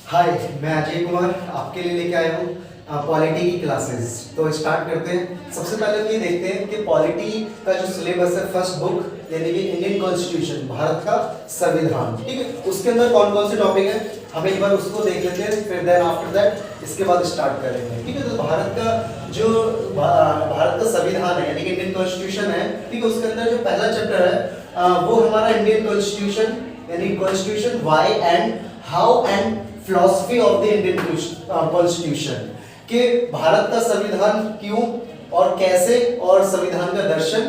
हाय, मैं अजय कुमार आपके लिए लेके आया हूँ पॉलिटी की क्लासेस। तो स्टार्ट करते हैं। सबसे पहले हम ये देखते हैं कि पॉलिटी का जो सिलेबस है, फर्स्ट बुक यानी कि इंडियन कॉन्स्टिट्यूशन, भारत का संविधान, ठीक है। उसके अंदर कौन कौन से टॉपिक है हम एक बार उसको देख लेते हैं, फिर देन आफ्टर दैट इसके बाद स्टार्ट करेंगे, ठीक है। तो भारत का जो भारत का संविधान है यानी कि इंडियन कॉन्स्टिट्यूशन है, ठीक है। उसके अंदर जो पहला चैप्टर है वो हमारा इंडियन कॉन्स्टिट्यूशन यानी constitution why and how and philosophy of the Indian constitution, कि भारत का संविधान क्यों और कैसे और संविधान का दर्शन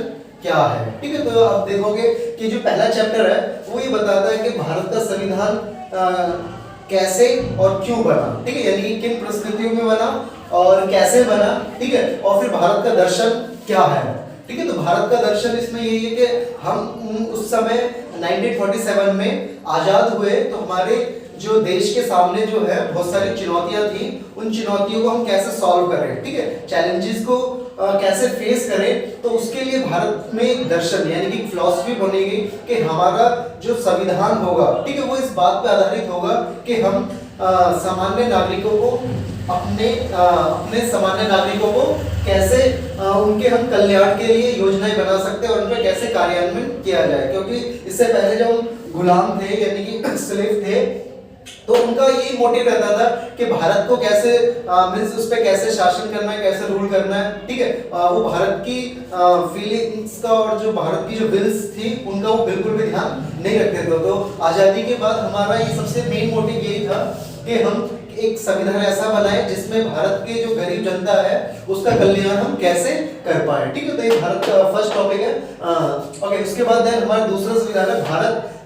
क्या है, ठीक है। तो आप देखोगे कि जो पहला चैप्टर है वो ये बताता है कि भारत का संविधान कैसे और क्यों बना, ठीक है। यानी किन परिस्थितियों में बना और कैसे बना, ठीक है। और फिर भारत का दर्शन क्या है, ठीक है। तो भारत का दर्शन इसमें यही है कि हम उस समय 1947 में आजाद हुए तो हमारे जो देश के सामने जो है बहुत सारी चुनौतियां थी, उन चुनौतियों को हम कैसे सॉल्व करें, ठीक है। चैलेंजेस को कैसे फेस करें, तो उसके लिए भारत में एक दर्शन यानी कि फिलॉसफी बनेगी कि हमारा जो संविधान होगा, ठीक है, वो इस बात पे आधारित होगा कि हम सामान्य नागरिकों को अपने सामान्य नागरिकों को कैसे उनके हम कल्याण के लिए योजनाएं बना सकते हैं और उनका कैसे कार्यान्वयन किया जाए। क्योंकि इससे पहले जब हम गुलाम थे यानी कि स्लेव थे, तो उनका यही मोटिव रहता था कि भारत को कैसे मींस उस पे कैसे शासन करना है, कैसे रूल करना है, ठीक है। वो भारत की फीलिंग्स का और जो भारत की जो विल्स थी उनका वो बिल्कुल भी ध्यान नहीं रखते थे। तो आजादी के बाद हमारा ये सबसे मेन मोटिव यही था कि हम एक संविधान ऐसा बनाए जिसमें भारत के जो गरीब जनता है उसका कल्याण हम कैसे कर पाए, ठीक है। तो ये भारत का फर्स्ट टॉपिक है। ओके, उसके बाद हमारा दूसरा संविधान है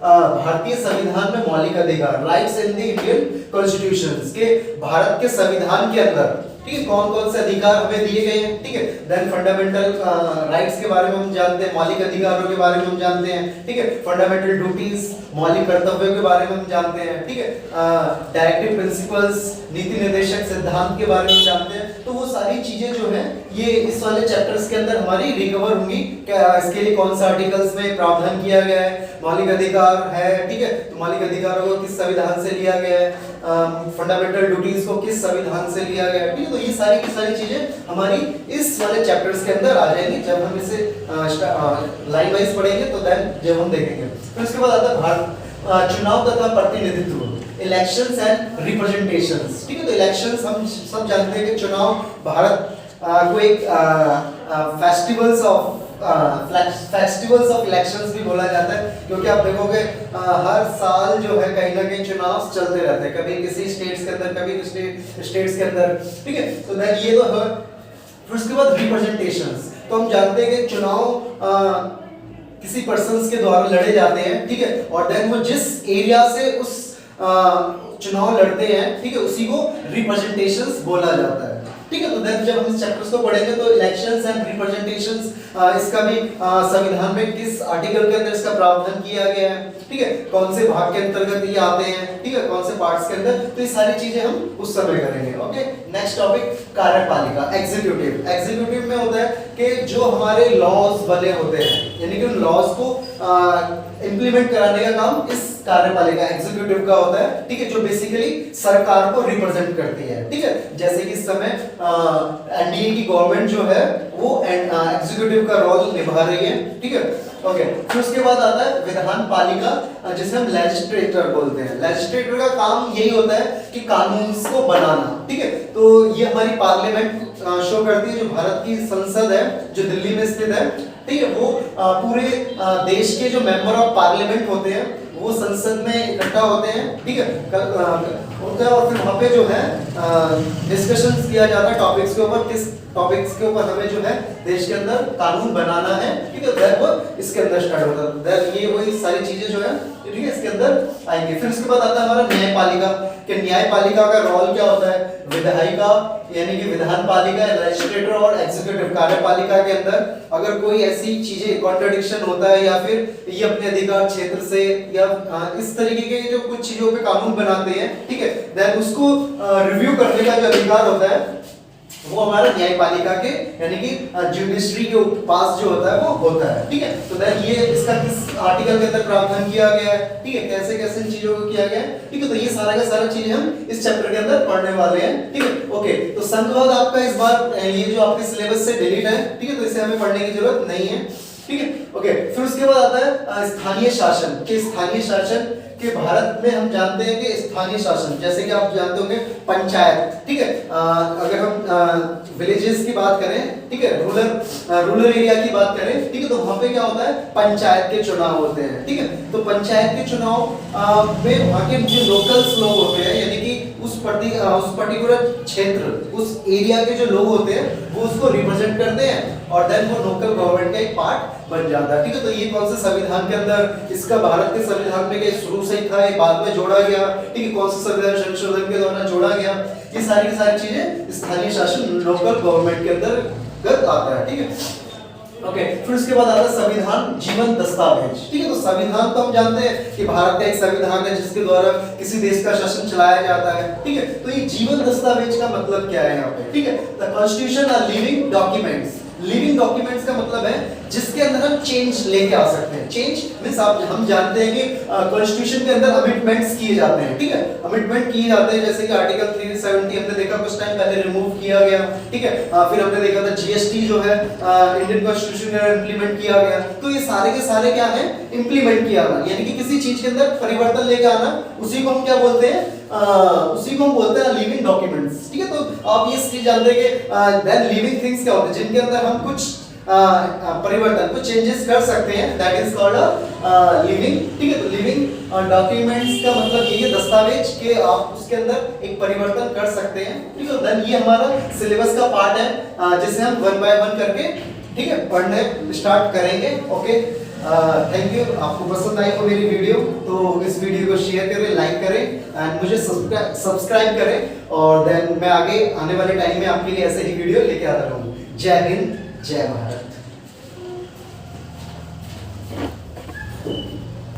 भारतीय संविधान में मौलिक अधिकार, rights in the Indian constitution, के भारत के संविधान के अंदर, ठीक है, कौन कौन से अधिकार हमें दिए गए हैं, ठीक है। देन फंडामेंटल राइट्स के बारे में हम जानते हैं, मौलिक अधिकारों के बारे में हम जानते हैं, ठीक है। फंडामेंटल ड्यूटीज, मौलिक कर्तव्यों के बारे में हम जानते हैं, ठीक है। डायरेक्टिव प्रिंसिपल्स, नीति निर्देशक सिद्धांत के बारे में जानते हैं। तो वो सारी चीजें जो है ये इस वाले चैप्टर्स के अंदर हमारी रिकवर होंगी। क्या इसके लिए कौन सा आर्टिकल्स में प्रावधान किया गया है, मौलिक अधिकार है, ठीक है, तो मौलिक अधिकारों को किस संविधान से लिया गया है, फंडामेंटल ड्यूटीज को किस संविधान से लिया गया है, ठीक है। तो ये सारी की सारी चीजें हमारी इस वाले चैप्टर्स के अंदर आ जाएंगी जब हम इसे लाइन वाइज पढ़ेंगे, तो देन जब हम देखेंगे। फिर उसके बाद आता है भारत चुनाव तथा प्रतिनिधित्व, इलेक्शंस एंड रिप्रेजेंटेशंस, ठीक है। तो इलेक्शंस हम सब जानते हैं कि चुनाव भारत को एक फेस्टिवल्स ऑफ इलेक्शंस भी बोला जाता है, क्योंकि आप देखोगे हर साल जो है कहीं ना कहीं चुनाव चलते रहते हैं, कभी किसी स्टेट्स के अंदर, कभी किसी स्टेट्स के अंदर, ठीक है। तो देन ये तो है। फिर उसके बाद रिप्रेजेंटेशंस, तो हम जानते हैं कि चुनाव किसी पर्सन्स के द्वारा लड़े जाते हैं, ठीक है, और देन वो जिस एरिया से उस चुनाव लड़ते हैं, ठीक है, उसी को रिप्रेजेंटेशंस बोला जाता है, ठीक है। तो देन जब हम इस चैप्टर्स को पढ़ेंगे तो इलेक्शंस एंड रिप्रेजेंटेशंस, इसका भी संविधान में किस आर्टिकल के अंदर इसका प्रावधान किया गया है, ठीक है, कौन से भाग के अंतर्गत ये आते हैं, ठीक है, कौन से पार्ट्स के अंदर, तो ये सारी चीजें हम उस समय करेंगे। ओके, नेक्स्ट टॉपिक कार्यपालिका, एग्जीक्यूटिव। एग्जीक्यूटिव में होता है कि जो हमारे लॉज बने होते हैं यानी कि उन लॉज को इंप्लीमेंट कराने का काम इस कार्यपालिका एग्जीक्यूटिव का होता है, ठीक है, जो बेसिकली सरकार को रिप्रेजेंट करती है, ठीक है। जैसे कि इस समय एनडीए की गवर्नमेंट जो है वो एग्जीक्यूटिव का रोल निभा रही है, ठीक है। ओके, फिर उसके बाद आता है विधान पालिका, जिसे हम लेजिस्लेटर बोलते हैं। लेजिस्लेटर का काम यही होता है कि कानून को बनाना, ठीक है। तो ये हमारी पार्लियामेंट शो करती है, जो भारत की संसद है जो दिल्ली में स्थित है, ठीक है। वो पूरे देश के जो मेंबर ऑफ पार्लियामेंट होते हैं वो संसद में इकट्ठा होते हैं, ठीक है, होता है, और फिर वहाँ पे जो है डिस्कशंस किया जाता है टॉपिक्स के ऊपर, किस टॉपिक्स के ऊपर हमें जो है देश के अंदर कानून बनाना है, ठीक है। देन वो इसके अंदर स्टार्ट होता है, देन ये वही सारी चीजें जो है, ठीक है, इसके अंदर आएंगे। फिर उसके बाद आता है हमारा न्यायपालिका, कि न्यायपालिका का रोल क्या होता है, विधायिका यानी कि विधान पालिका, लेजिस्लेटर और एग्जीक्यूटिव कार्यपालिका के अंदर अगर कोई ऐसी चीजें कॉन्ट्रडिक्शन होता है या फिर ये अपने अधिकार क्षेत्र से या इस तरीके के जो कुछ चीजों पे कानून बनाते हैं, ठीक है, देन उसको रिव्यू करने का जो अधिकार होता है वो हमारा न्यायपालिका के यानी कि जुडिशरी के पास जो होता है वो होता है, ठीक है। तो देन ये इसका किस आर्टिकल के अंदर प्रावधान किया गया है, ठीक है, कैसे कैसे इन चीजों को किया गया है, ठीक है। तो ये सारा का सारा चीजें हम इस चैप्टर के अंदर पढ़ने वाले हैं, ठीक है। ओके, तो संघवाद आपका इस बार ये जो आपके सिलेबस से डिलीट है, ठीक है, तो इसे हमें पढ़ने की जरूरत नहीं है, ठीक है। ओके, फिर उसके बाद आता है स्थानीय शासन के। स्थानीय शासन कि भारत में हम जानते हैं कि स्थानीय शासन, जैसे कि आप जानते होंगे पंचायत, ठीक है। अगर हम विलेजेस की बात करें, ठीक है, रूरल एरिया की बात करें, ठीक है, तो वहां पे क्या होता है, पंचायत के चुनाव होते हैं, ठीक है। तो पंचायत के चुनाव में वहां के जो लोकल्स लोग होते हैं, यानी कि उस पर्टिकुलर क्षेत्र, उस एरिया के जो लोग होते हैं वो उसको रिप्रेजेंट करते हैं और देन वो लोकल गवर्नमेंट का एक पार्ट बन जाता है, ठीक है। तो ये कौन से संविधान के अंदर, इसका भारत के संविधान में के शुरू से ही था, ये बाद में जोड़ा गया, ठीक है, कौन से संविधान संशोधन के दौरान जोड़ा गया, ये सारी की सारी चीजें स्थानीय शासन लोकल गवर्नमेंट के अंदर आता है, ठीक है। ओके, फिर उसके बाद आता है संविधान जीवन दस्तावेज, ठीक है। तो संविधान तो हम जानते हैं कि भारत का एक संविधान है जिसके द्वारा किसी देश का शासन चलाया जाता है, ठीक है। तो ये जीवन दस्तावेज का मतलब क्या है यहाँ पे, ठीक है। The constitution are living documents. Living documents का मतलब है जिसके अंदर हम चेंज लेके आ सकते हैं। चेंज मींस आप हम जानते हैं कि कॉन्स्टिट्यूशन के अंदर अमेंडमेंट्स किए जाते हैं, ठीक है, अमेंडमेंट किए जाते हैं, जैसे कि आर्टिकल 370 हमने देखा कुछ टाइम पहले रिमूव किया गया, ठीक है। फिर हमने देखा था जीएसटी जो है इंडियन कॉन्स्टिट्यूशन में इंप्लीमेंट किया गया। तो ये सारे के सारे क्या है, इंप्लीमेंट किया गया, यानी कि किसी चीज के अंदर परिवर्तन लेके आना, उसी को हम क्या बोलते हैं, उसी को हम बोलते हैं लिविंग डॉक्यूमेंट्स, ठीक है। तो आप ये चीज जानते हैं कि देन लिविंग थिंग्स क्या होते हैं, जिनके अंदर हम कुछ परिवर्तन, कुछ चेंजेस कर सकते हैं, दैट इज कॉल्ड लिविंग, ठीक है। तो लिविंग डॉक्यूमेंट्स का मतलब ये है दस्तावेज के आप उसके अंदर एक परिवर्तन कर सकते हैं, ठीक है। देन ये हमारा सिलेबस का पार्ट है जिसे हम वन बाय वन करके, ठीक है, पढ़ने स्टार्ट करेंगे। Okay, thank you. आपको पसंद आई हो मेरी वीडियो तो इस वीडियो को शेयर करें, लाइक करें एंड मुझे सब्सक्राइब करें और देन मैं आगे आने वाले टाइम में आपके लिए ऐसे ही वीडियो लेके आता रहूंगा। जय हिंद, जय भारत।